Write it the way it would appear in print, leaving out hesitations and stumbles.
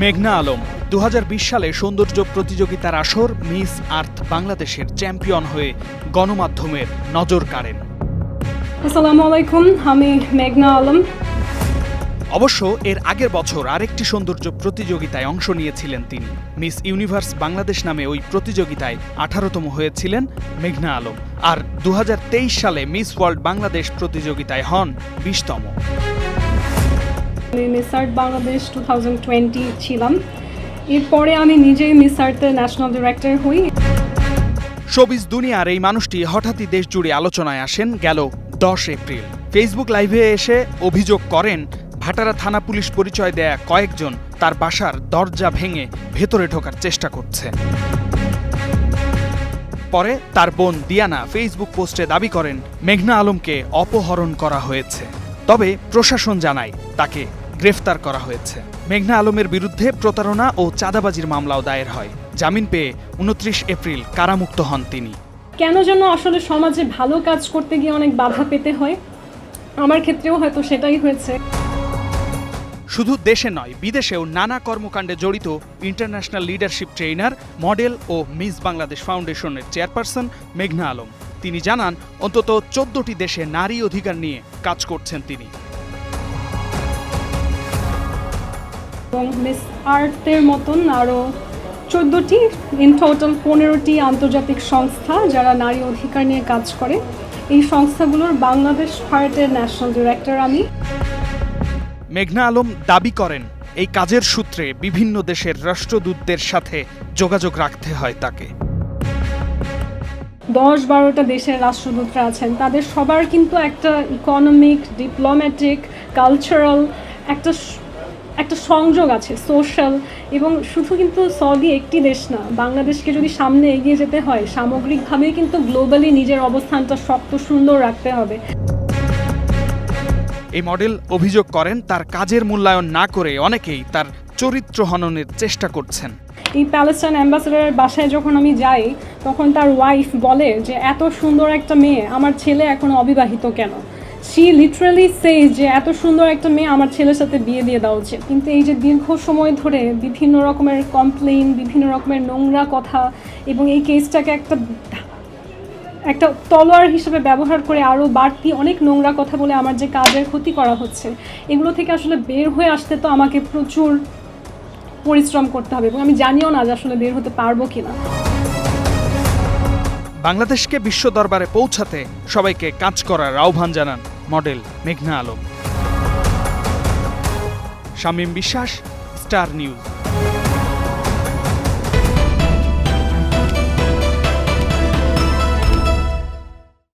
মেঘনা আলম 2020 সালে সৌন্দর্য প্রতিযোগিতার আসর মিস আর্থ বাংলাদেশের চ্যাম্পিয়ন হয়ে গণমাধ্যমের নজর কাড়েন। আসসালামু আলাইকুম, আমি মেঘনা আলম। অবশ্য এর আগের বছর আরেকটি সৌন্দর্য প্রতিযোগিতায় অংশ নিয়েছিলেন তিনি। মিস ইউনিভার্স বাংলাদেশ নামে ওই প্রতিযোগিতায় 18তম হয়েছিলেন মেঘনা আলম। আর 2023 সালে মিস ওয়ার্ল্ড বাংলাদেশ প্রতিযোগিতায় হন 20তম। আমি মিস আর্থ বাংলাদেশ 2020 ছিলাম। এরপরে আমি নিজেই মিস আর্থের ন্যাশনাল ডিরেক্টর হই। শোবিজ দুনিয়ার এই মানুষটি হঠাৎই দেশ জুড়ে আলোচনায় আসেন গেল 10 এপ্রিল। ফেসবুক লাইভে এসে অভিযোগ করেন ভাটারা থানা পুলিশ পরিচয় দেয়া কয়েকজন তার বাসার দরজা ভেঙে ভেতরে ঢোকার চেষ্টা করছে। পরে তার বোন দিয়ানা ফেসবুক পোস্টে দাবি করেন মেঘনা আলমকে অপহরণ করা হয়েছে। তবে প্রশাসন জানায় তাকে গ্রেফতার করা হয়েছে। মেঘনা আলমের বিরুদ্ধে প্রতারণা ও চাঁদাবাজির মামলাও দায়ের হয়। জামিন পেয়ে 29 এপ্রিল কারামুক্ত হন তিনি। কেন যেন আসলে সমাজে ভালো কাজ করতে গিয়ে অনেক বাধা পেতে হয়, আমার ক্ষেত্রেও হয়তো সেটাই হয়েছে। শুধু দেশে নয়, বিদেশেও নানা কর্মকাণ্ডে জড়িত ইন্টারন্যাশনাল লিডারশিপ ট্রেইনার, মডেল ও মিস বাংলাদেশ ফাউন্ডেশনের চেয়ারপারসন মেঘনা আলম। তিনি জানান অন্তত 14টি দেশে নারী অধিকার নিয়ে কাজ করছেন তিনি। এবং মিস আর্থের মতন আরও 14টি, ইন টোটাল 15টি আন্তর্জাতিক সংস্থা যারা নারী অধিকার নিয়ে কাজ করে। এই সংস্থাগুলোর বাংলাদেশ পার্টের ন্যাশনাল ডিরেক্টর আমি। মেঘনা আলম দাবি করেন এই কাজের সূত্রে বিভিন্ন দেশের রাষ্ট্রদূতদের সাথে যোগাযোগ রাখতে হয় তাকে। 10-12টা দেশের রাষ্ট্রদূতরা আছেন, তাদের সবার কিন্তু একটা ইকোনমিক, ডিপ্লোম্যাটিক, কালচারাল একটা সংযোগ আছে, সোশ্যাল। এবং শুধু কিন্তু সৌদি একটি দেশ না, বাংলাদেশকে যদি সামনে এগিয়ে যেতে হয় সামগ্রিকভাবেই কিন্তু গ্লোবালি নিজের অবস্থানটা শক্ত সুন্দর রাখতে হবে। এই মডেল অভিযোগ করেন তার কাজের মূল্যায়ন না করে অনেকেই তার চরিত্র হননের চেষ্টা করছেন। এই প্যালেস্টাইন অ্যাম্বাসেডারের বাসায় যখন আমি যাই তখন তার ওয়াইফ বলে যে এত সুন্দর একটা মেয়ে, আমার ছেলে এখনো অবিবাহিত কেন? শি লিটারালি সেজ যে এত সুন্দর একটা মেয়ে আমার ছেলের সাথে বিয়ে দিয়ে দেওয়া উচিত। কিন্তু এই যে দীর্ঘ সময় ধরে বিভিন্ন রকমের কমপ্লেইন, বিভিন্ন রকমের নোংরা কথা এবং এই কেসটাকে একটা তলোয়ার হিসেবে ব্যবহার করে আরও বাড়তি অনেক নোংরা কথা বলে আমার যে কাজের ক্ষতি করা হচ্ছে, এগুলো থেকে আসলে বের হয়ে আসতে তো আমাকে প্রচুর পরিশ্রম করতে হবে এবং আমি জানিও না যে আসলে বের হতে পারবো কিনা। বাংলাদেশকে বিশ্ব দরবারে পৌঁছাতে সবাইকে কাজ করার আহ্বান জানান মডেল মেঘনা আলম। শামীম বিশ্বাস, স্টার নিউজ।